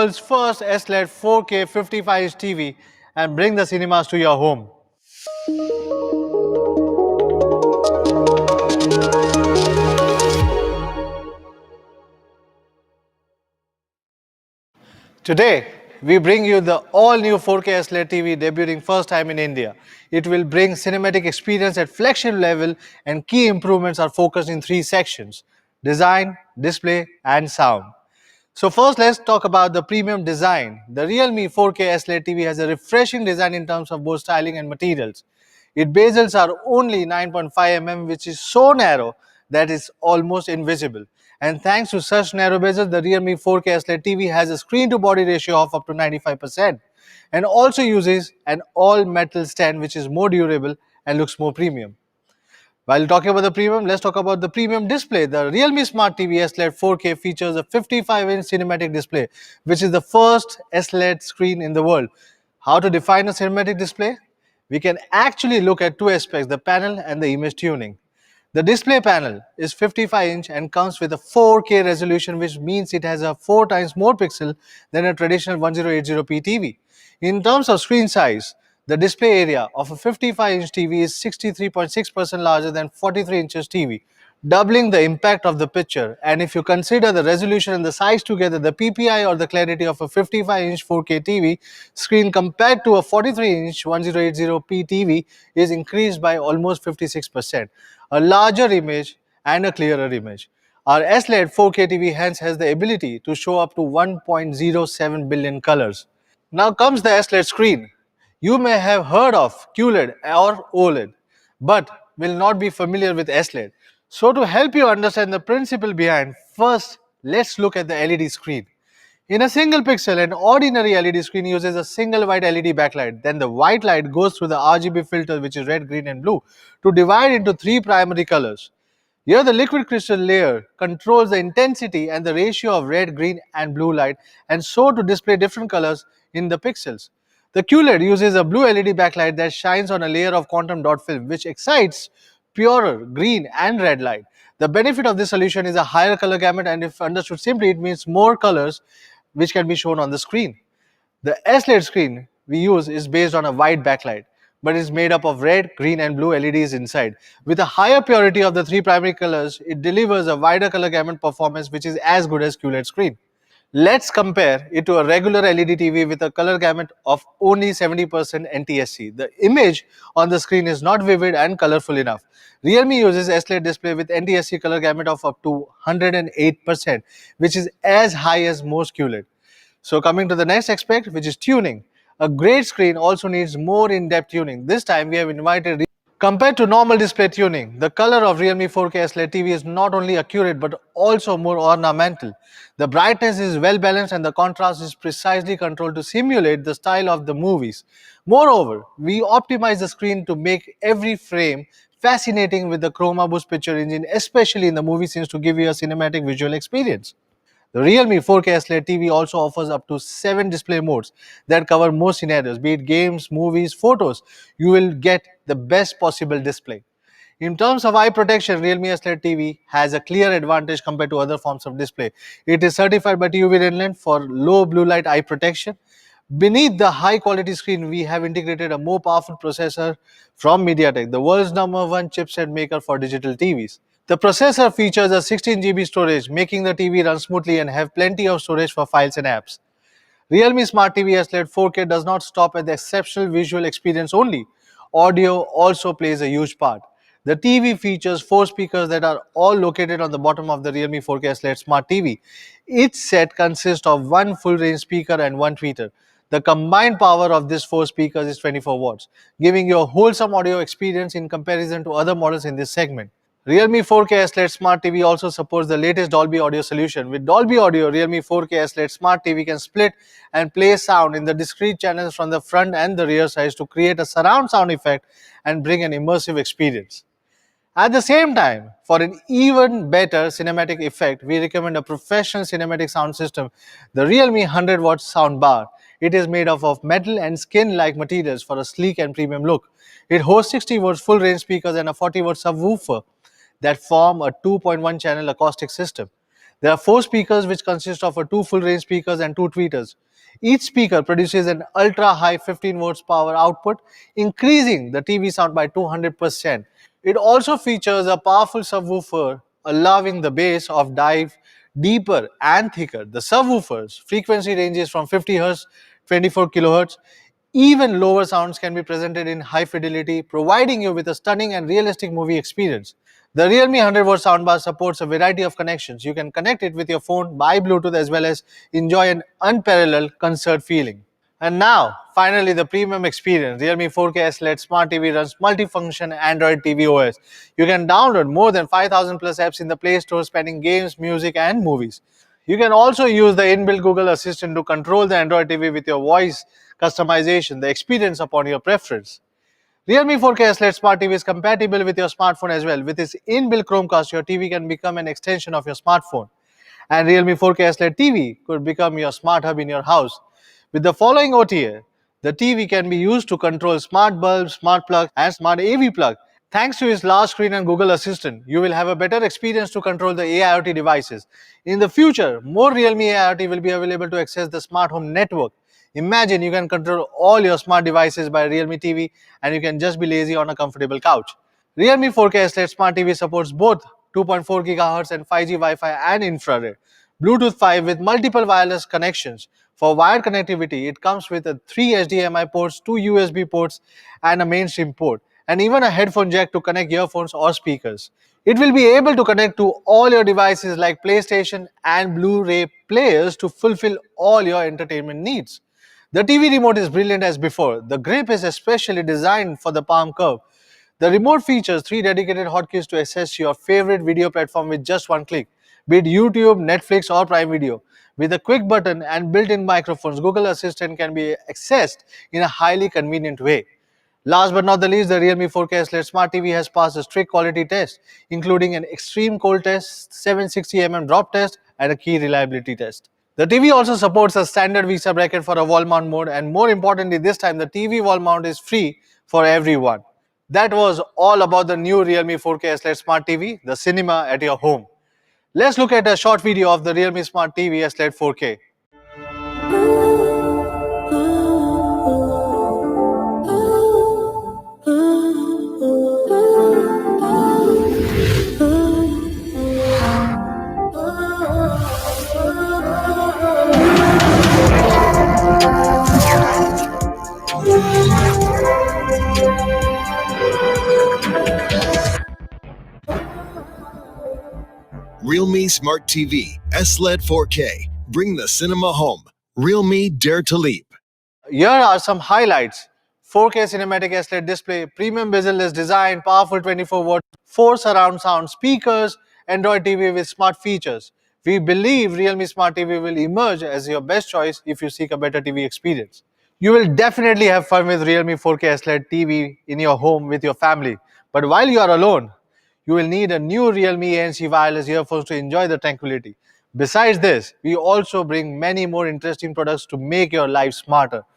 world's first SLED 4K 55-inch TV and bring the cinemas to your home. Today, we bring you the all-new 4K SLED TV debuting first time in India. It will bring cinematic experience at flagship level, and key improvements are focused in three sections: design, display and sound. So first, let's talk about the premium design. The Realme 4K SLED TV has a refreshing design in terms of both styling and materials. Its bezels are only 9.5 mm, which is so narrow that it's almost invisible. And thanks to such narrow bezels, the Realme 4K SLED TV has a screen-to-body ratio of up to 95% and also uses an all-metal stand, which is more durable and looks more premium. While talking about the premium, let's talk about the premium display. The Realme Smart TV SLED 4K features a 55-inch cinematic display, which is the first SLED screen in the world. How to define a cinematic display? We can actually look at two aspects, the panel and the image tuning. The display panel is 55-inch and comes with a 4K resolution, which means it has a 4 times more pixel than a traditional 1080p TV. In terms of screen size, the display area of a 55-inch TV is 63.6% larger than 43 inches TV, doubling the impact of the picture. And if you consider the resolution and the size together, the PPI or the clarity of a 55-inch 4K TV screen compared to a 43-inch 1080p TV is increased by almost 56%. A larger image and a clearer image. Our SLED 4K TV hence has the ability to show up to 1.07 billion colors. Now comes the SLED screen. You may have heard of QLED or OLED, but will not be familiar with SLED. So to help you understand the principle behind, first let's look at the LED screen. In a single pixel, an ordinary LED screen uses a single white LED backlight. Then the white light goes through the RGB filter, which is red, green and blue, to divide into three primary colors. Here the liquid crystal layer controls the intensity and the ratio of red, green and blue light, and so to display different colors in the pixels. The QLED uses a blue LED backlight that shines on a layer of quantum dot film, which excites purer green and red light. The benefit of this solution is a higher color gamut, and if understood simply, it means more colors which can be shown on the screen. The SLED screen we use is based on a white backlight, but is made up of red, green and blue LEDs inside. With a higher purity of the three primary colors, it delivers a wider color gamut performance, which is as good as QLED screen. Let's compare it to a regular LED TV with a color gamut of only 70% NTSC. The image on the screen is not vivid and colorful enough. Realme uses SLED display with NTSC color gamut of up to 108%, which is as high as most QLED. So coming to the next aspect, which is tuning. A great screen also needs more in-depth tuning. This time we have invited. Compared to normal display tuning, the color of Realme 4K SLED TV is not only accurate but also more ornamental. The brightness is well balanced and the contrast is precisely controlled to simulate the style of the movies. Moreover, we optimize the screen to make every frame fascinating with the Chroma Boost picture engine, especially in the movie scenes, to give you a cinematic visual experience. The Realme 4K SLED TV also offers up to 7 display modes that cover most scenarios, be it games, movies, photos. You will get the best possible display. In terms of eye protection, Realme SLED TV has a clear advantage compared to other forms of display. It is certified by TUV Redland for low blue light eye protection. Beneath the high quality screen, we have integrated a more powerful processor from MediaTek, the world's #1 chipset maker for digital TVs. The processor features a 16 GB storage, making the TV run smoothly and have plenty of storage for files and apps. Realme Smart TV SLED 4K does not stop at the exceptional visual experience only. Audio also plays a huge part. The TV features 4 speakers that are all located on the bottom of the Realme 4K SLED Smart TV. Each set consists of one full-range speaker and one tweeter. The combined power of these 4 speakers is 24 watts, giving you a wholesome audio experience in comparison to other models in this segment. Realme 4K SLED Smart TV also supports the latest Dolby Audio solution. With Dolby Audio, Realme 4K SLED Smart TV can split and play sound in the discrete channels from the front and the rear sides to create a surround sound effect and bring an immersive experience. At the same time, for an even better cinematic effect, we recommend a professional cinematic sound system, the Realme 100-watt Soundbar. It is made up of metal and skin-like materials for a sleek and premium look. It hosts 60 watts full-range speakers and a 40-watt subwoofer that form a 2.1 channel acoustic system. There are four speakers which consist of two full range speakers and two tweeters. Each speaker produces an ultra high 15 volts power output, increasing the TV sound by 200%. It also features a powerful subwoofer, allowing the bass of dive deeper and thicker. The subwoofer's frequency ranges from 50 Hz, 24 kHz. Even lower sounds can be presented in high fidelity, providing you with a stunning and realistic movie experience. The Realme 100-watt soundbar supports a variety of connections. You can connect it with your phone by Bluetooth as well as enjoy an unparalleled concert feeling. And now, finally, the premium experience. Realme 4K SLED Smart TV runs multifunction Android TV OS. You can download more than 5,000 plus apps in the Play Store spanning games, music, and movies. You can also use the inbuilt Google Assistant to control the Android TV with your voice customization, the experience upon your preference. Realme 4K SLED Smart TV is compatible with your smartphone as well. With its inbuilt Chromecast, your TV can become an extension of your smartphone. And Realme 4K SLED TV could become your smart hub in your house. With the following OTA, the TV can be used to control smart bulbs, smart plugs, and smart AV plug. Thanks to its large screen and Google Assistant, you will have a better experience to control the AIoT devices. In the future, more Realme AIoT will be available to access the smart home network. Imagine you can control all your smart devices by Realme TV and you can just be lazy on a comfortable couch. Realme 4K SLED Smart TV supports both 2.4 GHz and 5G Wi-Fi and infrared. Bluetooth 5 with multiple wireless connections. For wired connectivity, it comes with three HDMI ports, two USB ports, and a mainstream port, and even a headphone jack to connect earphones or speakers. It will be able to connect to all your devices like PlayStation and Blu-ray players to fulfill all your entertainment needs. The TV remote is brilliant as before. The grip is especially designed for the palm curve. The remote features three dedicated hotkeys to access your favorite video platform with just one click, be it YouTube, Netflix, or Prime Video. With a quick button and built-in microphones, Google Assistant can be accessed in a highly convenient way. Last but not the least, the Realme 4K SLED Smart TV has passed a strict quality test, including an extreme cold test, 760 drop test, and a key reliability test. The TV also supports a standard VISA bracket for a wall mount mode, and more importantly, this time the TV wall mount is free for everyone. That was all about the new Realme 4K SLED Smart TV, the cinema at your home. Let's look at a short video of the Realme Smart TV SLED 4K. Realme Smart TV SLED 4K. Bring the cinema home. Realme Dare to Leap. Here are some highlights. 4K cinematic SLED display, premium bezel-less design, powerful 24-watt, 4 surround sound speakers, Android TV with smart features. We believe Realme Smart TV will emerge as your best choice if you seek a better TV experience. You will definitely have fun with Realme 4K SLED TV in your home with your family. But while you are alone, you will need a new Realme ANC wireless earphones to enjoy the tranquility. Besides this, we also bring many more interesting products to make your life smarter.